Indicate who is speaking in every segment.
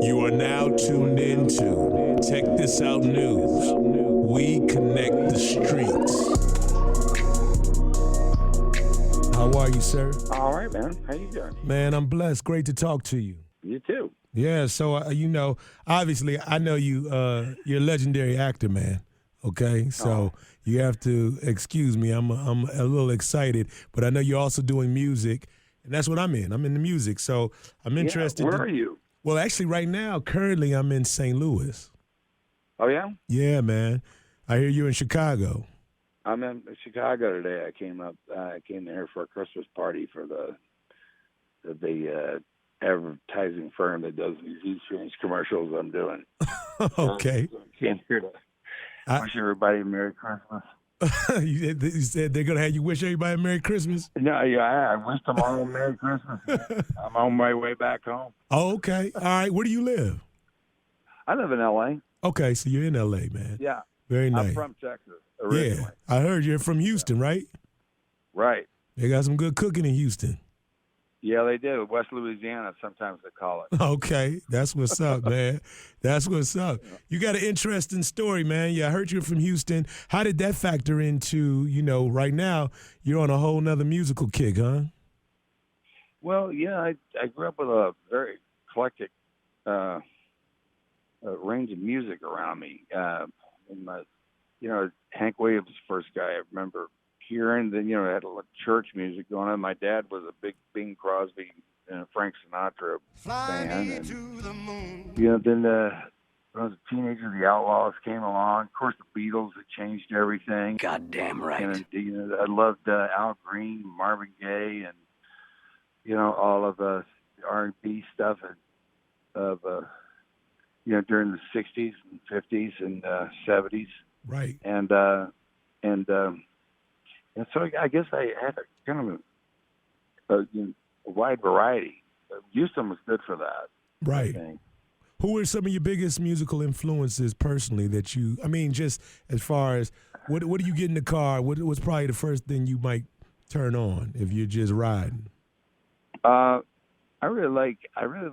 Speaker 1: You are now tuned into Check This Out News. We connect the streets. How are you, sir?
Speaker 2: All right, man. How you doing?
Speaker 1: Man, I'm blessed. Great to talk to you.
Speaker 2: You too.
Speaker 1: Yeah, so obviously, I know you. You're a legendary actor, man. Okay, so you have to excuse me. I'm a little excited, but I know you're also doing music, and that's what I'm in. I'm in the music, so I'm interested.
Speaker 2: Where are you?
Speaker 1: Well, actually, right now, currently, I'm in St. Louis.
Speaker 2: Oh yeah.
Speaker 1: Yeah, man. I hear you're in Chicago.
Speaker 2: I'm in Chicago today. I came here for a Christmas party for the advertising firm that does these insurance commercials I'm doing.
Speaker 1: Okay.
Speaker 2: So I came here to wish everybody a Merry Christmas.
Speaker 1: You said they're going to have you wish everybody a Merry Christmas?
Speaker 2: No, yeah, I wish them all a Merry Christmas. I'm on my way back home.
Speaker 1: Oh, okay. All right. Where do you live?
Speaker 2: I live in L.A.
Speaker 1: Okay, so you're in L.A., man.
Speaker 2: Yeah.
Speaker 1: Very nice.
Speaker 2: I'm from Texas originally.
Speaker 1: Yeah. I heard you're from Houston, right?
Speaker 2: Right.
Speaker 1: They got some good cooking in Houston.
Speaker 2: Yeah, they do. West Louisiana, sometimes they call it.
Speaker 1: Okay, that's what's up, man. That's what's up. You got an interesting story, man. Yeah, I heard you're from Houston. How did that factor into, right now you're on a whole nother musical kick, huh?
Speaker 2: Well, yeah, I grew up with a very eclectic range of music around me. Hank Williams, the first guy I remember hearing. Then, I had a lot of church music going on. My dad was a big Bing Crosby and Frank Sinatra fan. And, then when I was a teenager, the Outlaws came along. Of course, the Beatles had changed everything.
Speaker 3: Goddamn right.
Speaker 2: And, I loved Al Green, Marvin Gaye, and, all of the R&B stuff during the 60s and 50s and 70s.
Speaker 1: Right.
Speaker 2: And so I guess I had a kind of a wide variety. Houston was good for that.
Speaker 1: Right. Who are some of your biggest musical influences personally that just as far as what do you get in the car? What's probably the first thing you might turn on if you're just riding? I really like I listen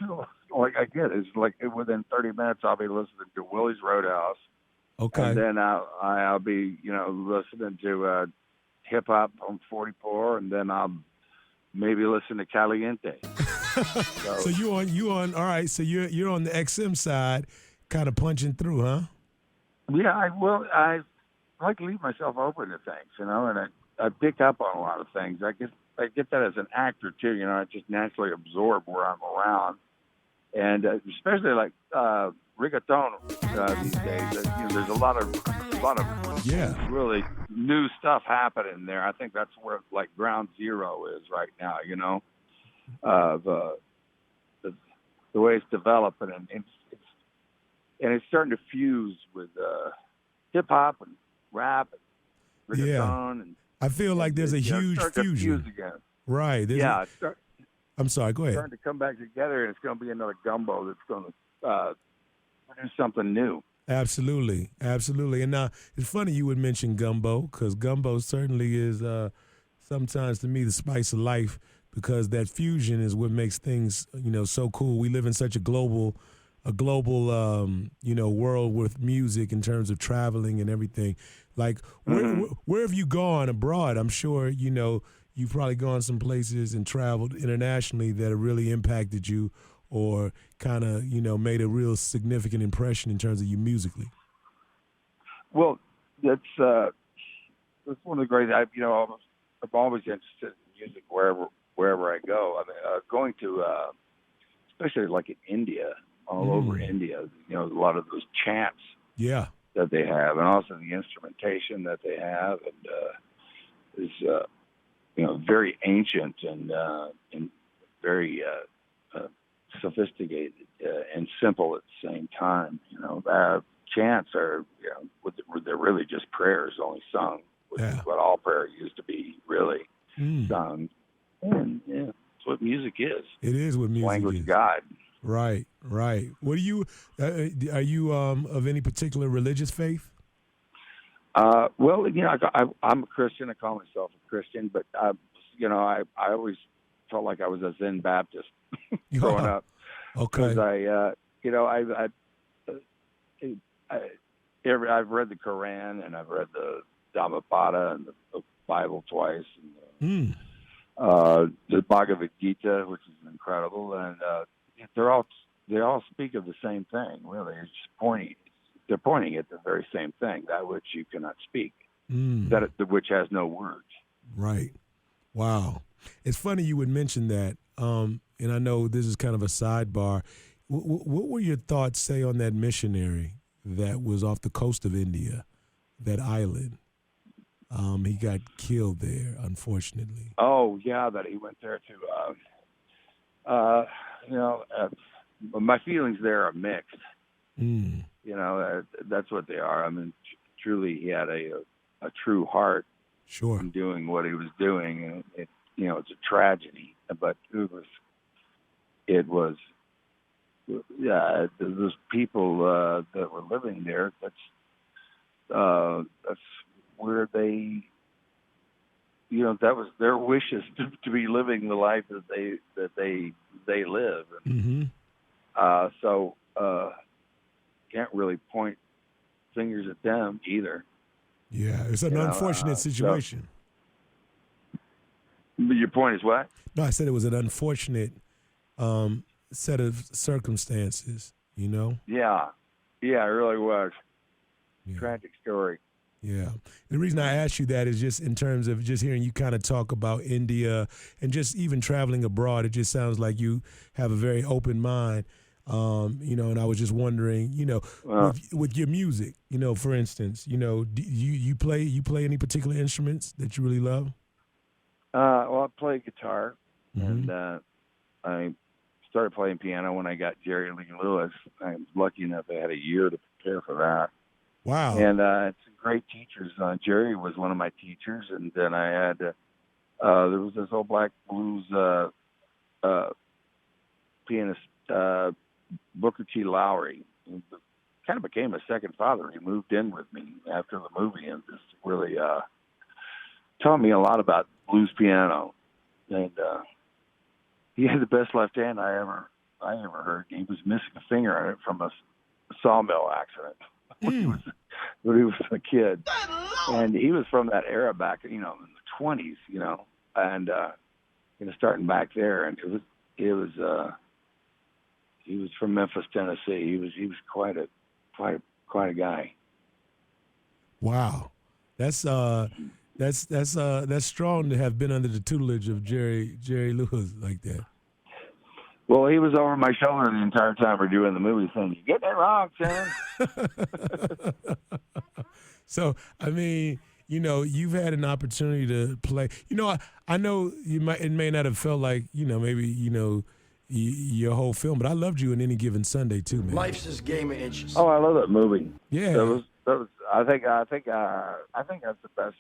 Speaker 1: to, it's like within 30 minutes I'll be listening to Willie's Roadhouse. Okay.
Speaker 2: And then I'll be, listening to hip hop on 44, and then I'll maybe listen to Caliente.
Speaker 1: So you on all right, so you're on the XM side, kind of punching through, huh?
Speaker 2: Yeah, I like to leave myself open to things, and I pick up on a lot of things. I get that as an actor too, I just naturally absorb where I'm around. And especially like reggaeton these days, there's a lot of really new stuff happening there. I think that's where like ground zero is right now. The way it's developing, and it's starting to fuse with hip hop and rap and reggaeton. And
Speaker 1: I feel like there's a huge fusion.
Speaker 2: Again.
Speaker 1: Right. I'm sorry, go ahead.
Speaker 2: Starting to come back together, and it's going to be another gumbo that's going to produce something new.
Speaker 1: Absolutely. And now, it's funny you would mention gumbo, because gumbo certainly is sometimes, to me, the spice of life, because that fusion is what makes things, so cool. We live in such a global world with music in terms of traveling and everything. Like, where have you gone abroad? I'm sure, you've probably gone some places and traveled internationally that have really impacted you or kind of, made a real significant impression in terms of you musically.
Speaker 2: Well, that's one of the great, I'm always interested in music wherever I go. I mean, going to, especially like in India, all over India, a lot of those chants that they have, and also the instrumentation that they have, and is very ancient and very sophisticated and simple at the same time. Chants are, they're really just prayers only sung, which is what all prayer used to be, really sung. And that's what music is.
Speaker 1: It is what music
Speaker 2: language
Speaker 1: is.
Speaker 2: Of God.
Speaker 1: Right. What do you? Are you of any particular religious faith?
Speaker 2: Well, I'm a Christian. I call myself a Christian, but I always felt like I was a Zen Baptist. growing up.
Speaker 1: Okay.
Speaker 2: Because I've read the Quran and I've read the Dhammapada and the Bible twice, and the Bhagavad Gita, which is incredible, and they all speak of the same thing. Really, it's just pointing. They're pointing at the very same thing, that which you cannot speak, which has no words.
Speaker 1: Right. Wow. It's funny you would mention that, and I know this is kind of a sidebar. What were your thoughts, say, on that missionary that was off the coast of India, that island? He got killed there, unfortunately.
Speaker 2: Oh, yeah, that he went there to, my feelings there are mixed.
Speaker 1: Mm.
Speaker 2: That's what they are. I mean, truly, he had a true heart.
Speaker 1: Sure.
Speaker 2: In doing what he was doing, and it's a tragedy. But those people that were living there. That's where they, that was their wishes to be living the life that they live.
Speaker 1: Mm-hmm.
Speaker 2: So can't really point fingers at them either.
Speaker 1: Yeah, it's an unfortunate situation.
Speaker 2: But your point is what?
Speaker 1: No, I said it was an unfortunate set of circumstances,
Speaker 2: Yeah, it really was.
Speaker 1: Yeah.
Speaker 2: Tragic story.
Speaker 1: Yeah. The reason I asked you that is just in terms of just hearing you kind of talk about India and just even traveling abroad. It just sounds like you have a very open mind. And I was just wondering, with your music, for instance, do you play any particular instruments that you really love?
Speaker 2: Well, I play guitar,
Speaker 1: mm-hmm.
Speaker 2: and I started playing piano when I got Jerry Lee Lewis. I was lucky enough I had a year to prepare for that.
Speaker 1: Wow.
Speaker 2: And it's great teachers. Jerry was one of my teachers, and then I had there was this old black blues pianist, Booker T. Lowry, who kind of became a second father. He moved in with me after the movie and just really taught me a lot about blues piano. And he had the best left hand I ever heard. He was missing a finger on it from a sawmill accident when he was a kid. And he was from that era back, in the 20s, and starting back there. And it was he was from Memphis, Tennessee. He was quite a guy.
Speaker 1: Wow, that's strong to have been under the tutelage of Jerry Lewis like that.
Speaker 2: Well, he was over my shoulder the entire time we're doing the movie thing. You get that wrong, son.
Speaker 1: So, I mean, you've had an opportunity to play. I know it may not have felt like, maybe, your whole film, but I loved you in Any Given Sunday too, man.
Speaker 3: Life's this game of inches.
Speaker 2: Oh, I love that movie.
Speaker 1: Yeah.
Speaker 2: That was. I think that's the best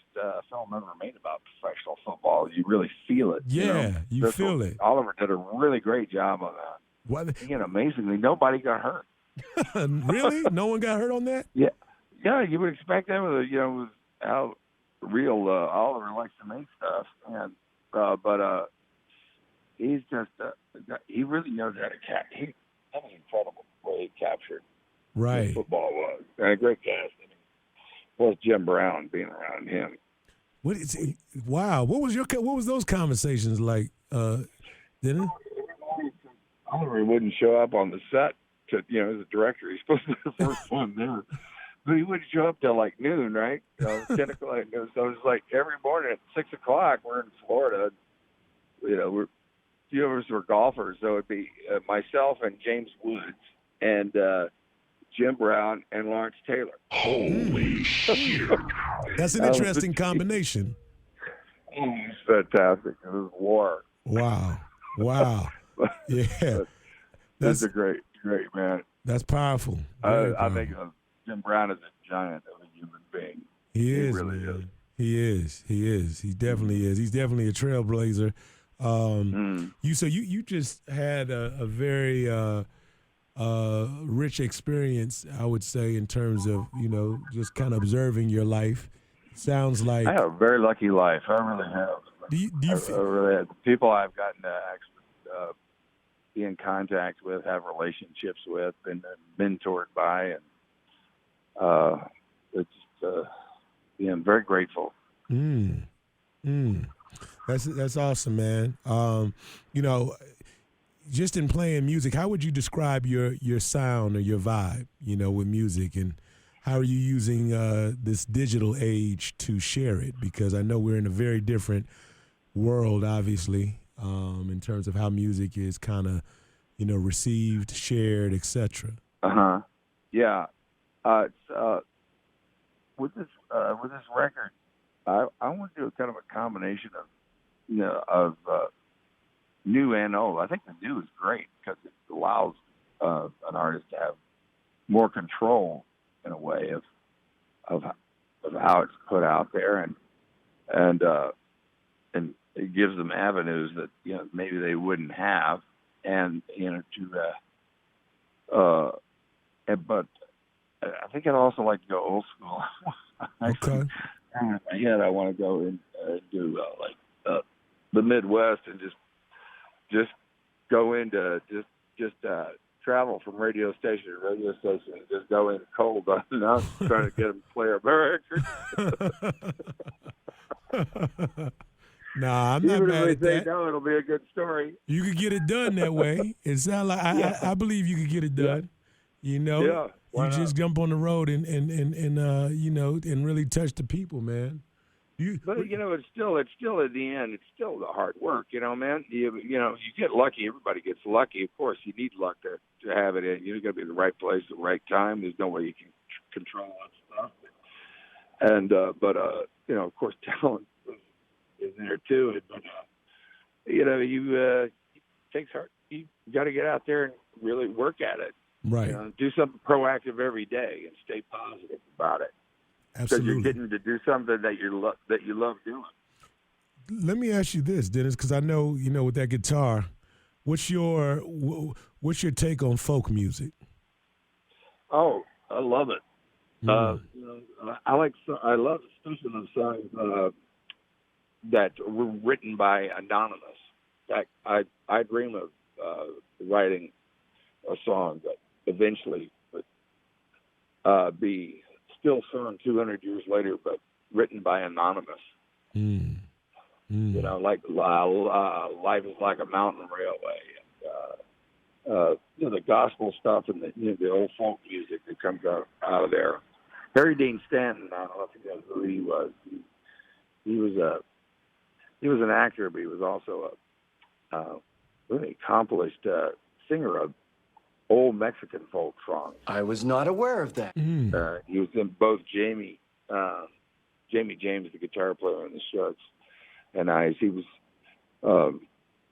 Speaker 2: film ever made about professional football. You really feel it.
Speaker 1: Yeah, you feel it.
Speaker 2: Oliver did a really great job on that.
Speaker 1: What?
Speaker 2: Amazingly, nobody got hurt.
Speaker 1: Really? No one got hurt on that?
Speaker 2: Yeah. Yeah, you would expect that with with how real Oliver likes to make stuff, and but he's just he really knows how to capture. That was incredible the way he captured
Speaker 1: right
Speaker 2: what football was, and a great cast. Plus Jim Brown being around him.
Speaker 1: Wow, what was those conversations like? Dennis?
Speaker 2: Oliver wouldn't show up on the set to as a director. He's supposed to be the first one there. But he wouldn't show up till like noon, right? 10 o'clock. So it's like every morning at 6 o'clock, we're in Florida. We're few of us were golfers, so it'd be myself and James Woods and Jim Brown and Lawrence Taylor.
Speaker 3: Holy shit!
Speaker 1: That's an interesting combination.
Speaker 2: It's fantastic. It was war.
Speaker 1: Wow. Yeah,
Speaker 2: that's a great man.
Speaker 1: That's powerful.
Speaker 2: I think Jim Brown is a giant of a human being.
Speaker 1: He
Speaker 2: really is.
Speaker 1: He is. He definitely is. He's definitely a trailblazer. You just had a very rich experience, I would say, in terms of just kind of observing your life. Sounds like
Speaker 2: I have a very lucky life. I really have.
Speaker 1: Do you
Speaker 2: I really have. The people I've gotten to actually be in contact with, have relationships with, and mentored by, and it's I'm very grateful.
Speaker 1: Mm. Mm. That's awesome, man. You know, just in playing music, how would you describe your sound or your vibe, you know, with music, and how are you using this digital age to share it? Because I know we're in a very different world, obviously, in terms of how music is kind of, you know, received, shared, etc.
Speaker 2: Yeah. It's with this record, I want to do a kind of a combination of new and old. I think the new is great because it allows an artist to have more control in a way of how it's put out there, and it gives them avenues that maybe they wouldn't have, and but I think I'd also like to go old school.
Speaker 1: Okay.
Speaker 2: In my head, I want to go and do the Midwest and just go into just travel from radio station to radio station and just go in cold. I'm not trying to get them to play our record.
Speaker 1: Nah, I'm not
Speaker 2: Even
Speaker 1: mad
Speaker 2: if
Speaker 1: at
Speaker 2: they say
Speaker 1: that.
Speaker 2: no, it'll be a good story.
Speaker 1: You could get it done that way. It sounds like I believe you could get it done. You know,
Speaker 2: Yeah, why
Speaker 1: you
Speaker 2: not?
Speaker 1: just jump on the road and you know, and really touch the people, man.
Speaker 2: But it's still at the end, it's still the hard work, man. You get lucky. Everybody gets lucky. Of course, you need luck to have it in. You got to be in the right place at the right time. There's no way you can control that stuff. And of course, talent is there too. But it takes hard. You got to get out there and really work at it.
Speaker 1: Right.
Speaker 2: Do something proactive every day and stay positive about it.
Speaker 1: Absolutely.
Speaker 2: Because you're getting to do something that you love doing.
Speaker 1: Let me ask you this, Dennis, because I know with that guitar, what's your take on folk music?
Speaker 2: Oh, I love it. I love especially the songs that were written by anonymous. I dream of writing a song that eventually would be still sung 200 years later, but written by anonymous. Like Life is Like a Mountain Railway. The gospel stuff and the old folk music that comes out of there. Harry Dean Stanton, I don't know if you guys know who he was. He was an actor, but he was also a really accomplished singer of old Mexican folk songs.
Speaker 3: I was not aware of that.
Speaker 2: He was in both Jamie James, the guitar player in the Shucks, and he was a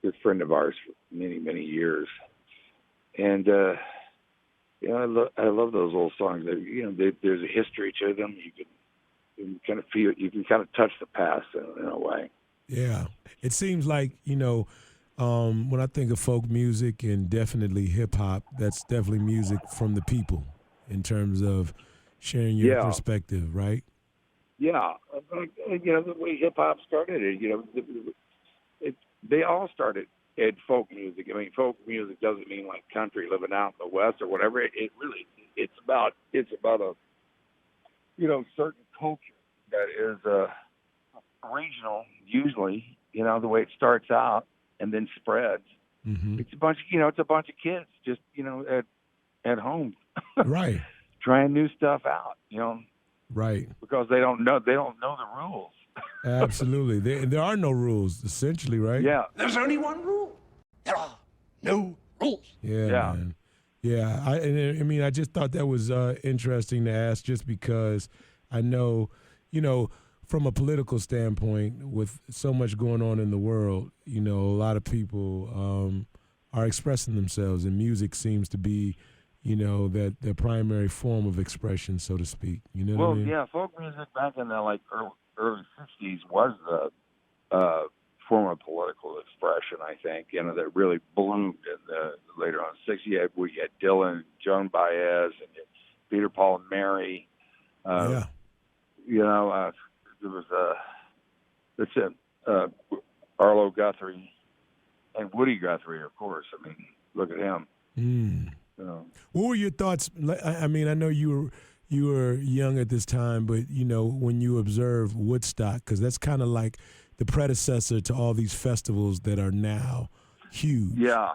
Speaker 2: good friend of ours for many, many years. And I love those old songs. There's a history to them. You can kind of feel, you can kind of touch the past in a way.
Speaker 1: Yeah, it seems like when I think of folk music and definitely hip hop, that's definitely music from the people in terms of sharing your perspective, right?
Speaker 2: Yeah, the way hip hop started, they all started in folk music. I mean, folk music doesn't mean like country, living out in the West or whatever. It's about a certain culture that is regional, usually. The way it starts out and then spreads. Mm-hmm. It's a bunch of kids just at home,
Speaker 1: right,
Speaker 2: trying new stuff out.
Speaker 1: Right.
Speaker 2: Because they don't know the rules.
Speaker 1: Absolutely. There are no rules, essentially, right?
Speaker 2: Yeah.
Speaker 3: There's only one rule. There are no rules.
Speaker 1: Yeah. Man. Yeah. I just thought that was interesting to ask just because I know, from a political standpoint, with so much going on in the world, a lot of people are expressing themselves, and music seems to be that their primary form of expression, so to speak. You know what I mean?
Speaker 2: Yeah, folk music back in the early 60s was the form of political expression, I think, that really bloomed in later on 60s. We had Dylan, Joan Baez, and Peter, Paul, and Mary. There was Arlo Guthrie and Woody Guthrie, of course. I mean, look at him.
Speaker 1: Mm.
Speaker 2: So,
Speaker 1: What were your thoughts? I mean, I know you were young at this time, but when you observe Woodstock, because that's kind of like the predecessor to all these festivals that are now huge.
Speaker 2: yeah.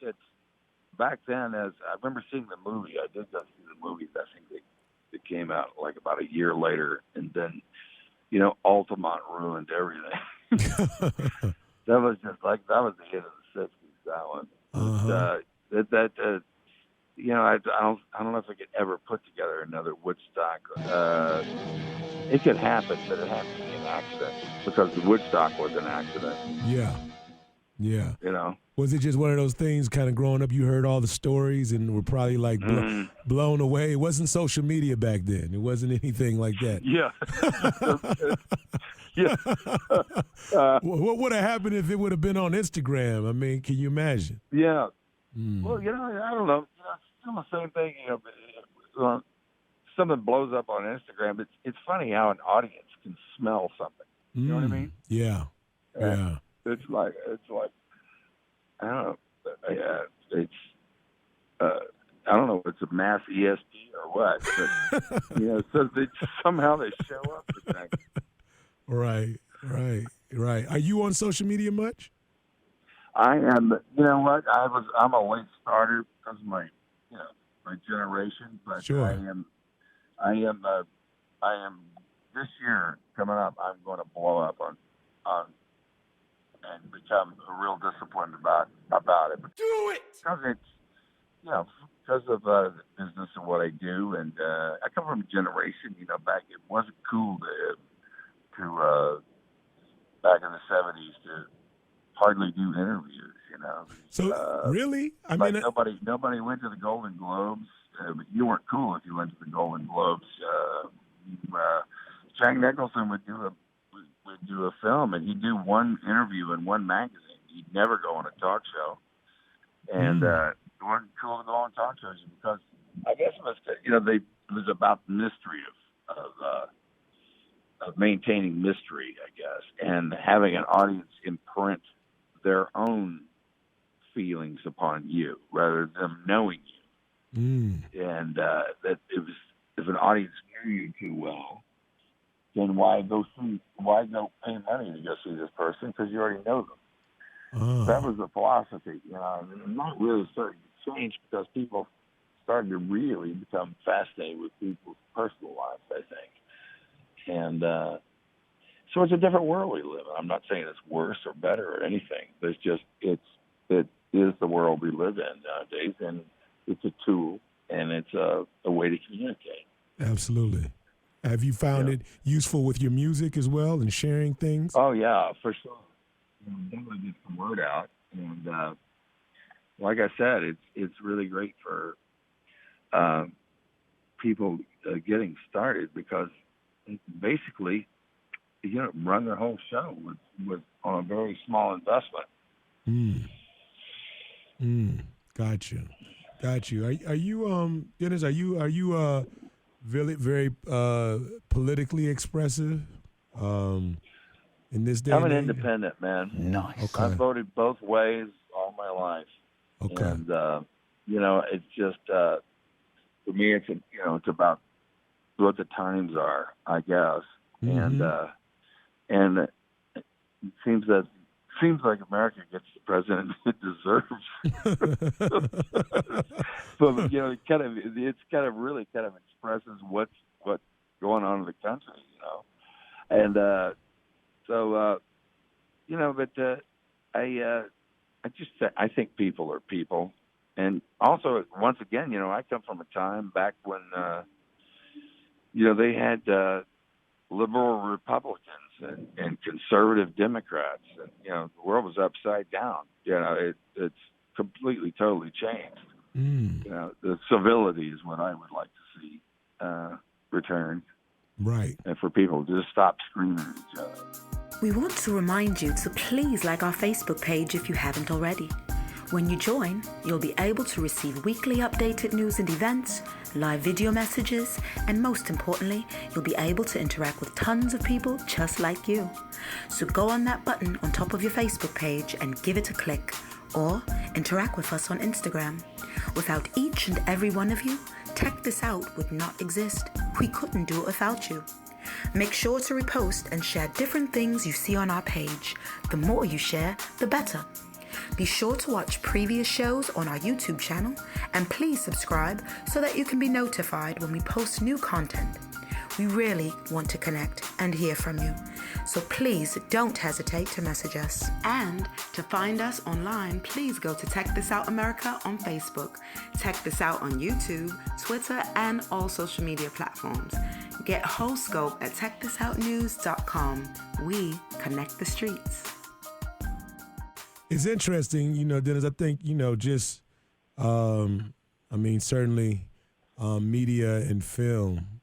Speaker 2: It's back then. As I remember seeing the movie, I did go see the movie. I think it came out like about a year later, and then Altamont ruined everything. That was just like that was the hit of the '60s. That one.
Speaker 1: Uh-huh.
Speaker 2: I don't know if I could ever put together another Woodstock. It could happen, but it had to be an accident because the Woodstock was an accident.
Speaker 1: Yeah. Yeah.
Speaker 2: You know.
Speaker 1: Was it just one of those things kind of growing up, you heard all the stories and were probably like blown away? It wasn't social media back then. It wasn't anything like that.
Speaker 2: Yeah. Yeah.
Speaker 1: What would have happened if it would have been on Instagram? I mean, can you imagine?
Speaker 2: Yeah.
Speaker 1: Mm.
Speaker 2: Well, I don't know. It's still the same thing. Something blows up on Instagram. It's funny how an audience can smell something. You know what I mean?
Speaker 1: Yeah. Yeah.
Speaker 2: It's like I don't know. It's I don't know if it's a mass ESP or what, but so somehow they show up to things.
Speaker 1: Right. Are you on social media much?
Speaker 2: I am. You know what? I'm a late starter because of my generation, but
Speaker 1: sure.
Speaker 2: I am this year coming up. I'm going to blow up on and become real disciplined about it.
Speaker 3: Do it!
Speaker 2: Because it's because of the business and what I do, and I come from a generation. Back it wasn't cool to back in the '70s to hardly do interviews.
Speaker 1: So really, I
Speaker 2: mean,
Speaker 1: mean,
Speaker 2: nobody went to the Golden Globes. You weren't cool if you went to the Golden Globes. Jack Nicholson would do a film, and he'd do one interview in one magazine. He'd never go on a talk show, and it wasn't cool to go on talk shows because I guess it was it was about the mystery of maintaining mystery, I guess, and having an audience imprint their own feelings upon you rather than them knowing you. And that it was, if an audience knew you too well, then why go pay money to go see this person because you already know them. That was the philosophy, and not really starting to change because people started to really become fascinated with people's personal lives, I think. And so it's a different world we live in. I'm not saying it's worse or better or anything, but it's just it is the world we live in nowadays, and it's a tool and it's a way to communicate.
Speaker 1: Absolutely. Have you found it useful with your music as well and sharing things?
Speaker 2: Oh yeah, for sure. Definitely get the word out, and like I said, it's really great for people getting started because basically, run their whole show with on a very small investment.
Speaker 1: Got you. Are you Dennis? Are you very very politically expressive in this day?
Speaker 2: I'm an independent man.
Speaker 3: Nice.
Speaker 1: Okay.
Speaker 2: I've voted both ways all my life.
Speaker 1: Okay.
Speaker 2: And it's just for me, it's about what the times are, I guess.
Speaker 1: Mm-hmm.
Speaker 2: And it seems like America gets the president it deserves. So it really expresses what's going on in the country, and I think people are people, and also once again, I come from a time back when they had liberal Republicans and conservative Democrats, and the world was upside down. It's completely, totally changed. The civility is what I would like to see return.
Speaker 1: Right.
Speaker 2: And for people to just stop screaming at each other.
Speaker 4: We want to remind you to please like our Facebook page if you haven't already. When you join, you'll be able to receive weekly updated news and events, live video messages, and most importantly, you'll be able to interact with tons of people just like you. So go on that button on top of your Facebook page and give it a click, or interact with us on Instagram. Without each and every one of you, Tech This Out would not exist. We couldn't do it without you. Make sure to repost and share different things you see on our page. The more you share, the better. Be sure to watch previous shows on our YouTube channel, and please subscribe so that you can be notified when we post new content. We really want to connect and hear from you, so please don't hesitate to message us. And to find us online, please go to Tech This Out America on Facebook, Tech This Out on YouTube, Twitter, and all social media platforms. Get whole scope at techthisoutnews.com. We connect the streets.
Speaker 1: It's interesting, Dennis. I think, certainly media and film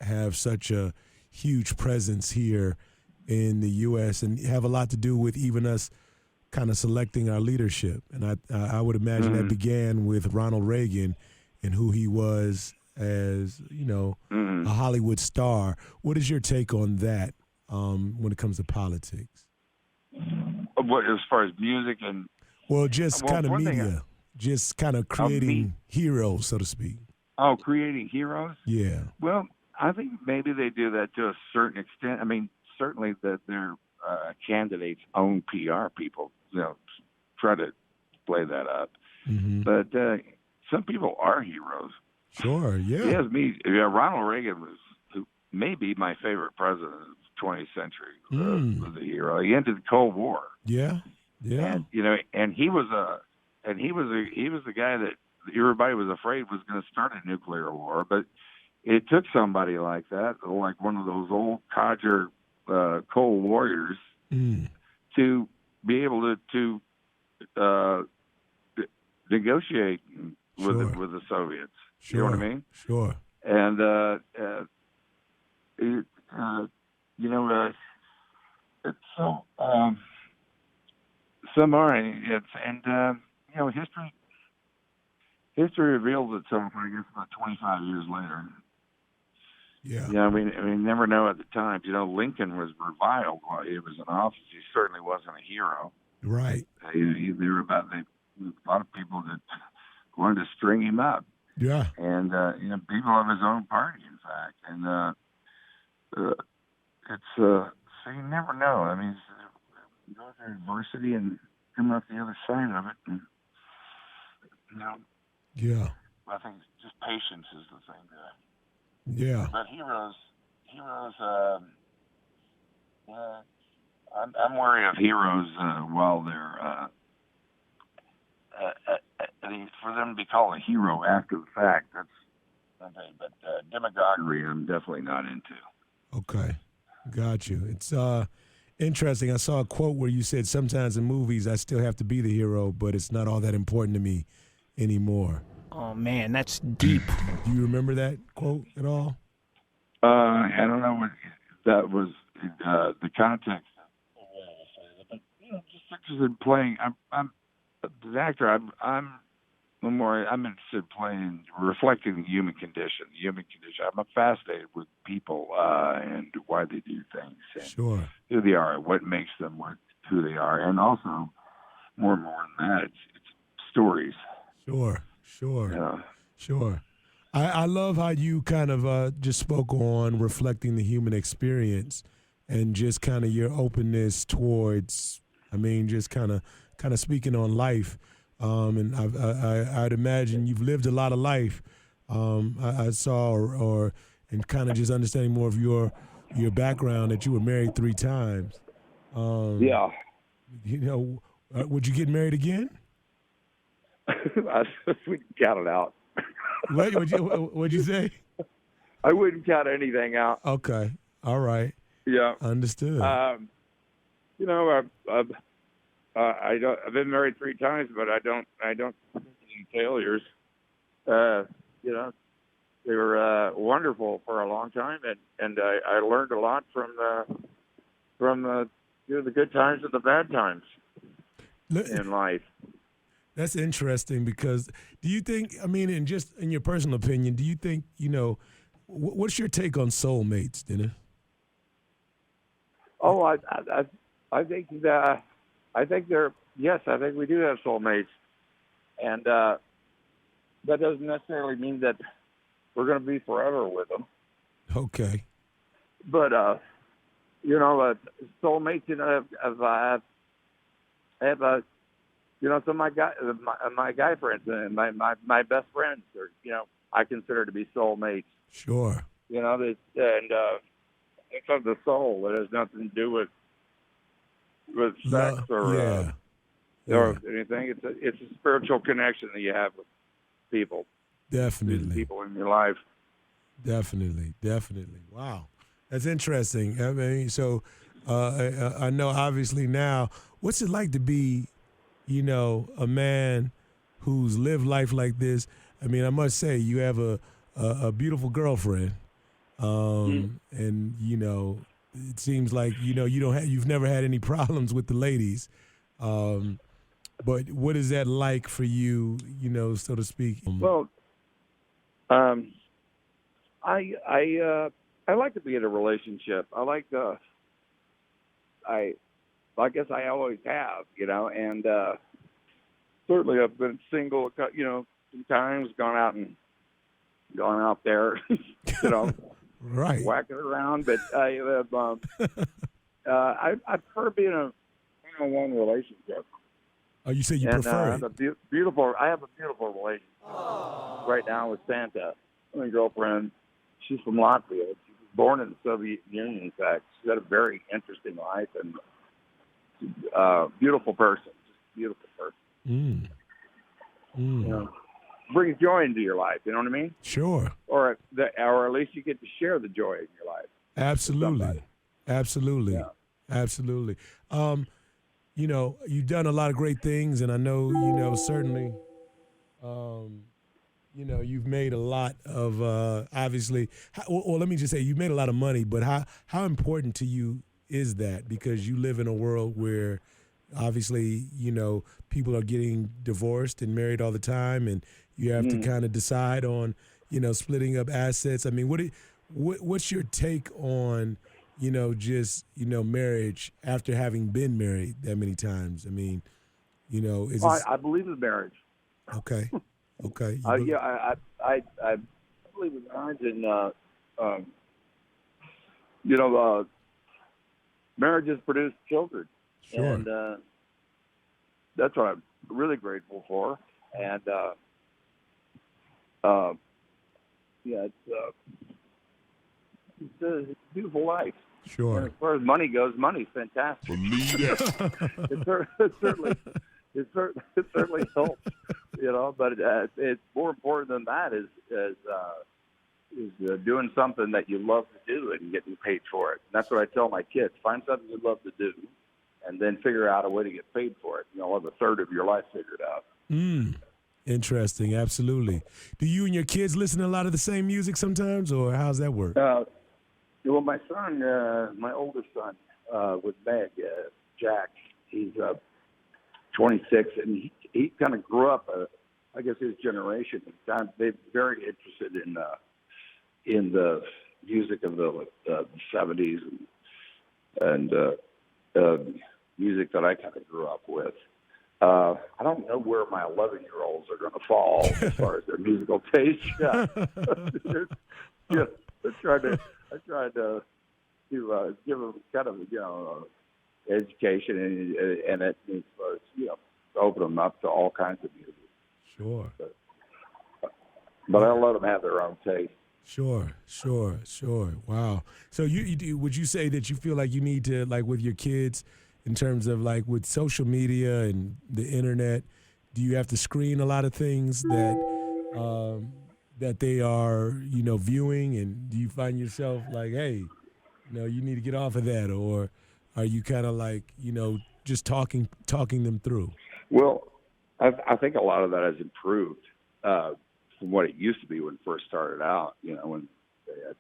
Speaker 1: have such a huge presence here in the U.S. and have a lot to do with even us kind of selecting our leadership. And I would imagine that began with Ronald Reagan and who he was as, a Hollywood star. What is your take on that when it comes to politics?
Speaker 2: What, as far as music and
Speaker 1: just kind of media, just kind of creating heroes, so to speak.
Speaker 2: Oh, creating heroes?
Speaker 1: Yeah.
Speaker 2: Well, I think maybe they do that to a certain extent. I mean, certainly that their candidates' own PR people, try to play that up. Mm-hmm. But some people are heroes.
Speaker 1: Sure. Yeah.
Speaker 2: Yes, Ronald Reagan was maybe my favorite president of the 20th century. Was a hero. He ended the Cold War.
Speaker 1: Yeah. Yeah.
Speaker 2: And he was the guy that everybody was afraid was going to start a nuclear war, but it took somebody like that, like one of those old codger Cold Warriors, to be able to negotiate with the Soviets.
Speaker 1: Sure.
Speaker 2: You know what I mean?
Speaker 1: Sure.
Speaker 2: And it's so some are, history reveals itself, I guess, about 25 years later.
Speaker 1: Yeah.
Speaker 2: I mean, never know at the time. Lincoln was reviled while he was in office. He certainly wasn't a hero.
Speaker 1: Right.
Speaker 2: A lot of people that wanted to string him up.
Speaker 1: Yeah.
Speaker 2: And, people of his own party, in fact. And so you never know. I mean, you go through adversity and come out the other side of it. And,
Speaker 1: yeah.
Speaker 2: I think just patience is the thing there.
Speaker 1: Yeah.
Speaker 2: But heroes. I'm wary of heroes while they're. For them to be called a hero after the fact, that's okay. But demagoguery, I'm definitely not into.
Speaker 1: Okay, got you. It's interesting. I saw a quote where you said, "Sometimes in movies, I still have to be the hero, but it's not all that important to me anymore."
Speaker 5: Oh man, that's deep.
Speaker 1: Do you remember that quote at all?
Speaker 2: I don't know what that was. The context. But just interested in playing. I'm as an actor. I'm interested in playing, reflecting the human condition. I'm fascinated with people and why they do things. And
Speaker 1: sure.
Speaker 2: Who they are, what makes them who they are, and also more and more than that, it's stories.
Speaker 1: Sure.
Speaker 2: Yeah.
Speaker 1: Sure. I love how you kind of just spoke on reflecting the human experience and just kind of your openness towards, just kind of speaking on life. And I'd imagine you've lived a lot of life. I saw and kind of just understanding more of your background, that you were married 3 times.
Speaker 2: Yeah.
Speaker 1: Would you get married again?
Speaker 2: I wouldn't count it out.
Speaker 1: What'd you say?
Speaker 2: I wouldn't count anything out.
Speaker 1: Okay. All right.
Speaker 2: Yeah.
Speaker 1: Understood.
Speaker 2: I've been married 3 times, but I don't see failures. They were wonderful for a long time, and I learned a lot from the good times and the bad times. in life.
Speaker 1: That's interesting because do you think, I mean, and just in your personal opinion, do you think, what's your take on soulmates, Dennis?
Speaker 2: Oh, I think that I think we do have soulmates, and that doesn't necessarily mean that we're going to be forever with them.
Speaker 1: Okay.
Speaker 2: But soulmates. I have some of my guy friends and my best friends are I consider to be soulmates.
Speaker 1: Sure.
Speaker 2: It's of the soul. It has nothing to do with sex or anything. It's a spiritual connection that you have with people.
Speaker 1: Definitely.
Speaker 2: People in your life.
Speaker 1: Definitely. Wow, that's interesting. I mean, so I know obviously now, what's it like to be, a man who's lived life like this? I mean, I must say you have a beautiful girlfriend. And it seems like you've never had any problems with the ladies, but what is that like for you, so to speak?
Speaker 2: Well, I like to be in a relationship. I guess I always have, and certainly I've been single, sometimes gone out there,
Speaker 1: right,
Speaker 2: whacking around. But I prefer being in a one relationship.
Speaker 1: Oh, you say you prefer
Speaker 2: I
Speaker 1: it?
Speaker 2: have a beautiful relationship right now with Santa, my girlfriend. She's from Latvia. She was born in the Soviet Union. In fact, she's had a very interesting life and beautiful person. Just a beautiful person. Brings joy into your life. You know what I mean?
Speaker 1: Sure.
Speaker 2: Or at least you get to share the joy in your life.
Speaker 1: Absolutely. Yeah. Absolutely. You've done a lot of great things, and I know, certainly, you've made a lot of, obviously, well, let me just say, you've made a lot of money, but how important to you is that? Because you live in a world where, obviously, people are getting divorced and married all the time, and you have to kind of decide on, splitting up assets. I mean, what's your take on, marriage after having been married that many times? I mean, is
Speaker 2: I believe in marriage.
Speaker 1: Okay.
Speaker 2: I believe in marriage, and marriages produce children.
Speaker 1: Sure.
Speaker 2: And that's what I'm really grateful for. And it's a beautiful life.
Speaker 1: Sure.
Speaker 2: And as far as money goes, money's fantastic. It certainly helps, But it's more important than that is doing something that you love to do and getting paid for it. And that's what I tell my kids: find something you love to do, and then figure out a way to get paid for it. You'll have a third of your life figured out.
Speaker 1: Interesting. Absolutely. Do you and your kids listen to a lot of the same music sometimes, or how's that work?
Speaker 2: Well, my son, my oldest son, with Meg, Jack, he's 26, and he kind of grew up, I guess his generation. They're very interested in the music of the 70s and music that I kind of grew up with. I don't know where my 11-year-olds are going to fall as far as their musical taste. I tried to give them kind of education and it as far as open them up to all kinds of music.
Speaker 1: Sure.
Speaker 2: But I let them have their own taste.
Speaker 1: Sure. Wow. So would you say that you feel like you need to, like with your kids, in terms of like with social media and the internet, do you have to screen a lot of things that they are, viewing? And do you find yourself like, hey, you need to get off of that? Or are you kind of like, just talking them through?
Speaker 2: Well, I think a lot of that has improved from what it used to be when it first started out, when they had,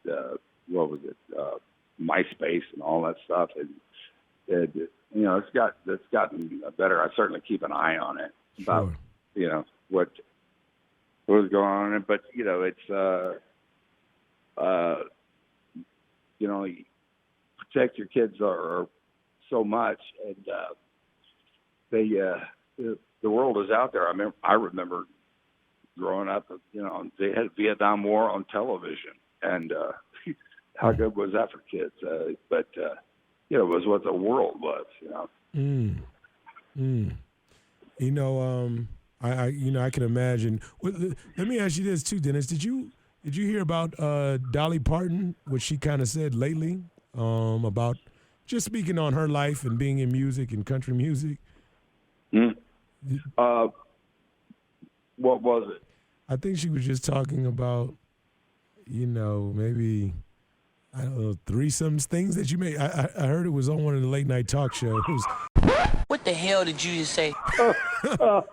Speaker 2: MySpace and all that stuff. And it's gotten better. I certainly keep an eye on it about what was going on. But it's you protect your kids are so much, and the world is out there. I remember growing up, they had Vietnam War on television, and how good was that for kids? But it was what the world was.
Speaker 1: I can imagine. Let me ask you this too, Dennis. Did you hear about Dolly Parton? What she kind of said lately about just speaking on her life and being in music and country music?
Speaker 2: What was it?
Speaker 1: I think she was just talking about, maybe, I don't know, threesomes, things that you may. I heard it was on one of the late night talk shows.
Speaker 3: What the hell did you just say?
Speaker 1: And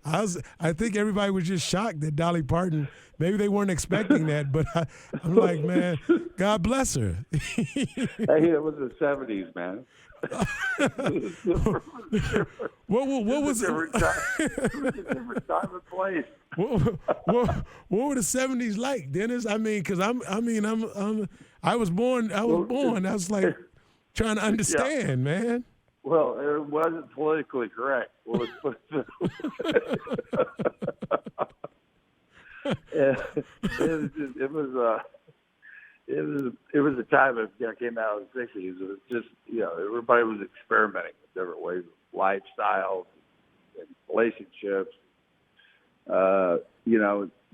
Speaker 1: I think everybody was just shocked that Dolly Parton, maybe they weren't expecting that, but I'm like, man, God bless her.
Speaker 2: Hey, it was the 70s, man.
Speaker 1: What was it?
Speaker 2: It was a different time and place.
Speaker 1: What were the 70s like, Dennis? I mean, because I was born. I was like trying to understand, man.
Speaker 2: Well, it wasn't politically correct. Well, it was a time that came out of the 60s. It was just, everybody was experimenting with different ways of lifestyles and relationships.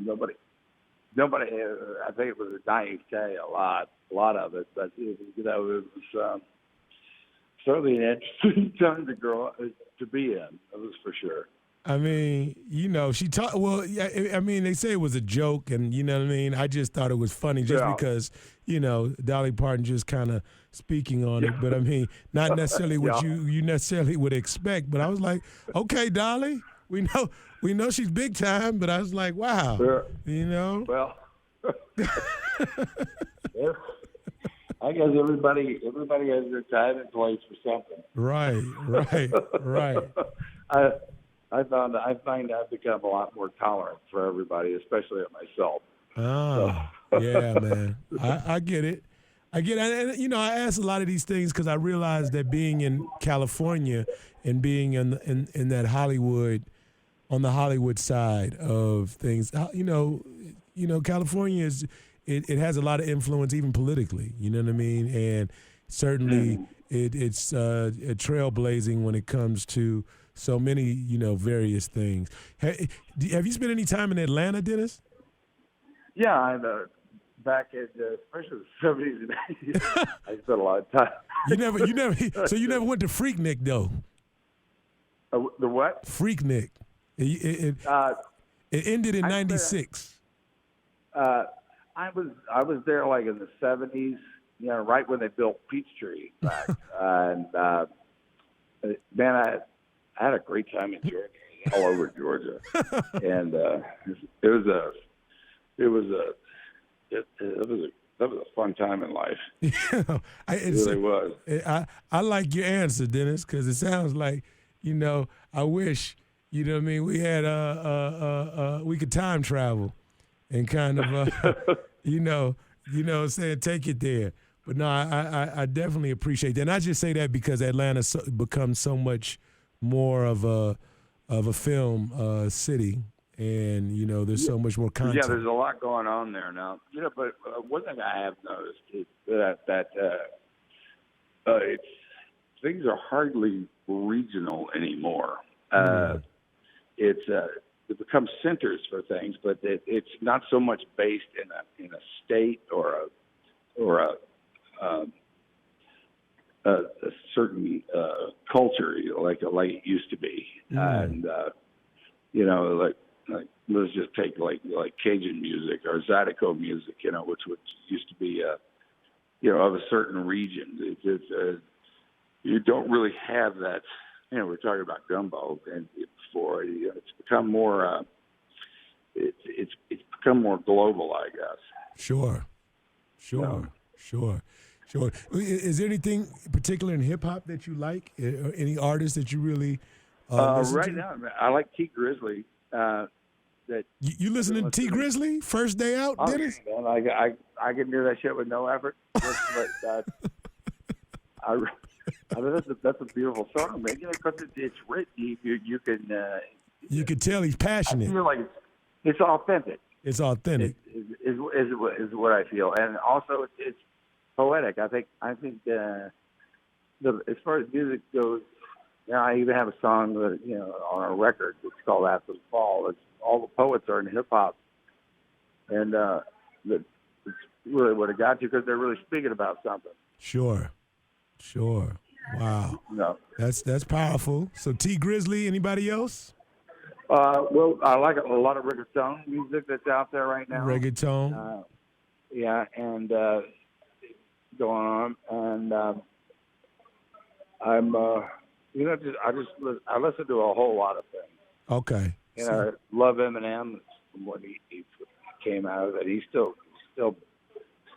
Speaker 2: Nobody. I think it was a naivete, a lot of it, but it was certainly an interesting time to grow up, to be in. That was for sure.
Speaker 1: I mean, she taught. Well, I mean, they say it was a joke, and you know what I mean. I just thought it was funny, just because Dolly Parton just kind of speaking on it. But I mean, not necessarily what you necessarily would expect. But I was like, okay, Dolly, we know she's big time. But I was like, wow,
Speaker 2: Well, I guess everybody has their time and place for something.
Speaker 1: Right.
Speaker 2: I find I've become a lot more tolerant for everybody, especially at myself.
Speaker 1: Yeah, man. I get it. And, I ask a lot of these things because I realize that being in California and being in that Hollywood, on the Hollywood side of things, California it has a lot of influence even politically. You know what I mean? And certainly it's trailblazing when it comes to so many, various things. Have you spent any time in Atlanta, Dennis?
Speaker 2: Yeah, I'm back in especially the 70s and 80s. I spent a lot of time.
Speaker 1: You never went to Freaknik though.
Speaker 2: The what?
Speaker 1: Freaknik. It ended in '96.
Speaker 2: I was there like in the 70s, right when they built Peachtree back, and man, I had a great time in Georgia, all over Georgia, and it was a fun time in life. It really was.
Speaker 1: I like your answer, Dennis, because it sounds like I wish we had we could time travel and kind of saying take it there. But no, I definitely appreciate that, and I just say that because Atlanta's become so much more of a film city, and there's so much more content.
Speaker 2: Yeah, there's a lot going on there now. But one thing I have noticed is that things are hardly regional anymore. It becomes centers for things, but it's not so much based in a state or a certain culture like it used to be. And like let's just take like Cajun music or Zydeco music, which used to be of a certain region. You don't really have that. We're talking about gumbo and before. It's become more. It's become more global, I guess.
Speaker 1: Sure. Sure. Is there anything particular in hip hop that you like? Or any artists that you really listen
Speaker 2: Right
Speaker 1: to?
Speaker 2: now, man, I like T Grizzly. That
Speaker 1: You listening to T Grizzly? First day out,
Speaker 2: oh,
Speaker 1: Dennis?
Speaker 2: man, I can do that shit with no effort. I mean, that's a beautiful song, man. You know, because it's written. You can.
Speaker 1: You can tell he's passionate.
Speaker 2: I feel like it's authentic.
Speaker 1: It's authentic.
Speaker 2: Is what I feel, and also it's poetic. I think as far as music goes, you know, I even have a song that, you know, on a record. It's called After the Fall. It's all the poets are in hip hop, and it's really what it got to because they're really speaking about something.
Speaker 1: Sure. Wow.
Speaker 2: No.
Speaker 1: That's powerful. So T Grizzly, anybody else?
Speaker 2: Well, I like a lot of reggaeton music that's out there right now.
Speaker 1: Reggaeton.
Speaker 2: Yeah, and going on, and I'm, you know, I listen to a whole lot of things.
Speaker 1: Okay.
Speaker 2: You know, I love Eminem from what he came out of it. He still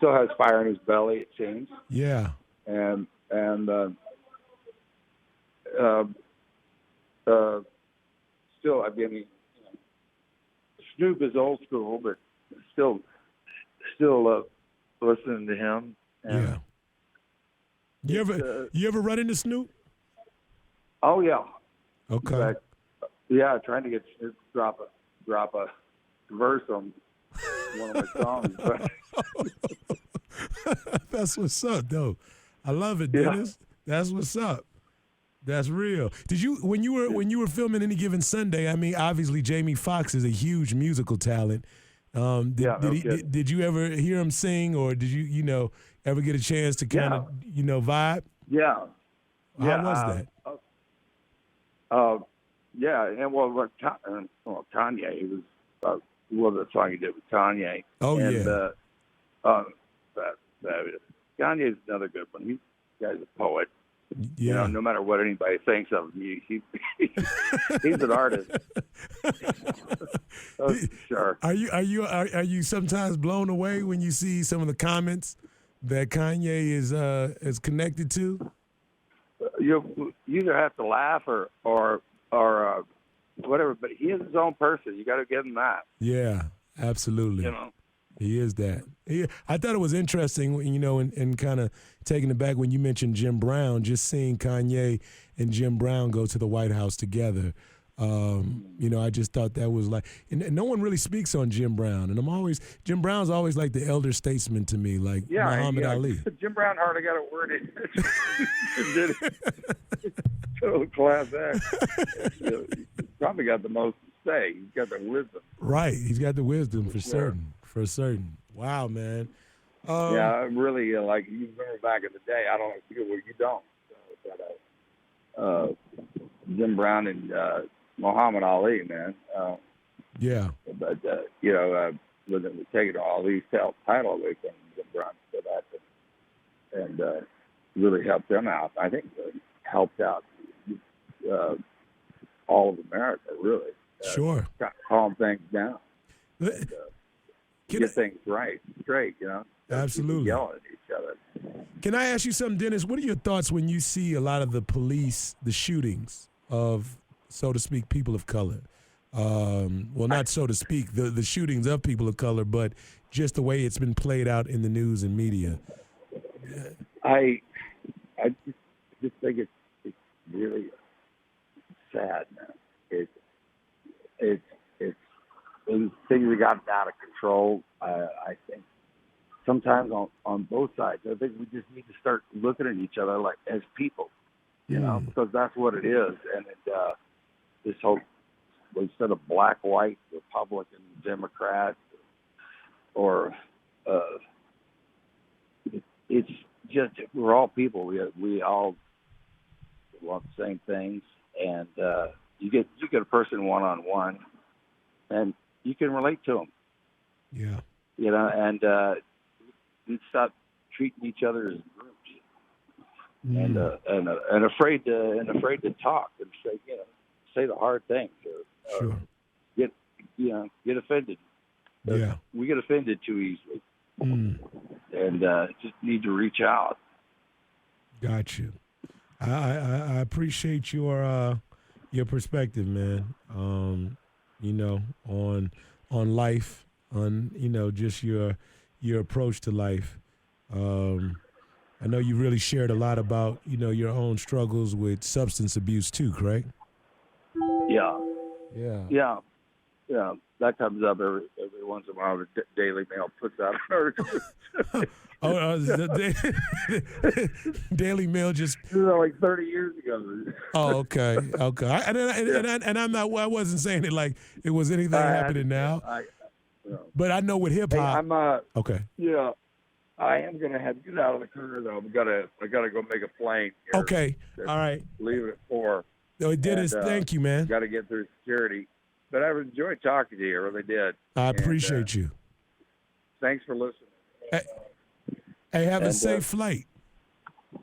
Speaker 2: has fire in his belly, it seems.
Speaker 1: Yeah.
Speaker 2: And still, I mean, you know, Snoop is old school, but still listening to him. And
Speaker 1: yeah. You ever run into Snoop?
Speaker 2: Oh yeah.
Speaker 1: Okay.
Speaker 2: In fact, yeah, trying to get Snoop to drop a verse on one of my songs. But
Speaker 1: That's what's up, though. I love it, Dennis. Yeah. That's what's up. That's real. Did you when you were filming Any Given Sunday? I mean, obviously Jamie Foxx is a huge musical talent. Did you ever hear him sing, or did you ever get a chance to kind of vibe?
Speaker 2: Yeah.
Speaker 1: How was that?
Speaker 2: Yeah, and Kanye, it was the song he did with Kanye.
Speaker 1: Oh,
Speaker 2: yeah. Kanye's another good one. He's a poet.
Speaker 1: Yeah.
Speaker 2: You know, no matter what anybody thinks of him, he's an artist. Sure.
Speaker 1: Are you sometimes blown away when you see some of the comments that Kanye is connected to?
Speaker 2: You either have to laugh or whatever, but he is his own person. You got to give him that.
Speaker 1: Yeah, absolutely.
Speaker 2: You know.
Speaker 1: He is that. I thought it was interesting, and kind of taking it back when you mentioned Jim Brown, just seeing Kanye and Jim Brown go to the White House together. I just thought that was like, and no one really speaks on Jim Brown. And Jim Brown's always like the elder statesman to me, like Muhammad Ali.
Speaker 2: Jim Brown hardly got a word in. Did it? Total class act. He's probably got the most to say. He's got the wisdom.
Speaker 1: Right. He's got the wisdom for certain. For certain. Wow, man.
Speaker 2: Yeah, I'm really like you remember back in the day. I don't know if you don't. Jim Brown and Muhammad Ali, man.
Speaker 1: Yeah.
Speaker 2: But with them taking Ali's title away from Jim Brown, so that and really helped them out. I think it helped out all of America, really.
Speaker 1: Sure.
Speaker 2: Calm things down. And, get things straight,
Speaker 1: Absolutely.
Speaker 2: Yelling at each other.
Speaker 1: Can I ask you something, Dennis? What are your thoughts when you see a lot of the shootings of, so to speak, people of color? Well, not so to speak, the shootings of people of color, but just the way it's been played out in the news and media.
Speaker 2: I just think it's really sad, man. Things have gotten out of control. I think sometimes on both sides. I think we just need to start looking at each other like as people, because that's what it is. And this whole instead of black, white, Republican, Democrat, or it's just we're all people. We all want the same things, and you get a person one-on-one, and you can relate to them.
Speaker 1: Yeah.
Speaker 2: And stop treating each other as groups, and afraid to talk and say the hard things.
Speaker 1: Sure.
Speaker 2: Get offended.
Speaker 1: Yeah.
Speaker 2: We get offended too easily. and just need to reach out.
Speaker 1: Got you. I appreciate your perspective, man. On life, on just your approach to life. I know you really shared a lot about your own struggles with substance abuse too, correct?
Speaker 2: Yeah.
Speaker 1: Yeah.
Speaker 2: Yeah. That comes up every once in a while. The Daily Mail puts out an article.
Speaker 1: The Daily Mail just.
Speaker 2: This is like 30 years ago.
Speaker 1: Oh, okay. I wasn't saying it like it was anything happening now. But I know with hip hop.
Speaker 2: Hey,
Speaker 1: okay.
Speaker 2: Yeah, I am gonna have to get out of the car though. I gotta go make a plane. Here.
Speaker 1: Okay. All right.
Speaker 2: Leave it at 4.
Speaker 1: Oh, Dennis, thank you, man.
Speaker 2: Got to get through security. But I've enjoyed talking to you. I really did.
Speaker 1: I appreciate you.
Speaker 2: Thanks for listening.
Speaker 1: Hey, have a safe flight.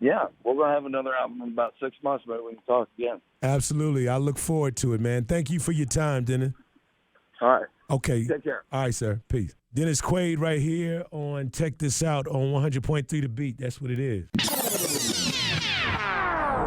Speaker 2: Yeah, we're going to have another album in about 6 months, but we can talk again.
Speaker 1: Absolutely. I look forward to it, man. Thank you for your time, Dennis.
Speaker 2: All right.
Speaker 1: Okay.
Speaker 2: Take care.
Speaker 1: All right, sir. Peace. Dennis Quaid right here on Check This Out on 100.3 The Beat. That's what it is.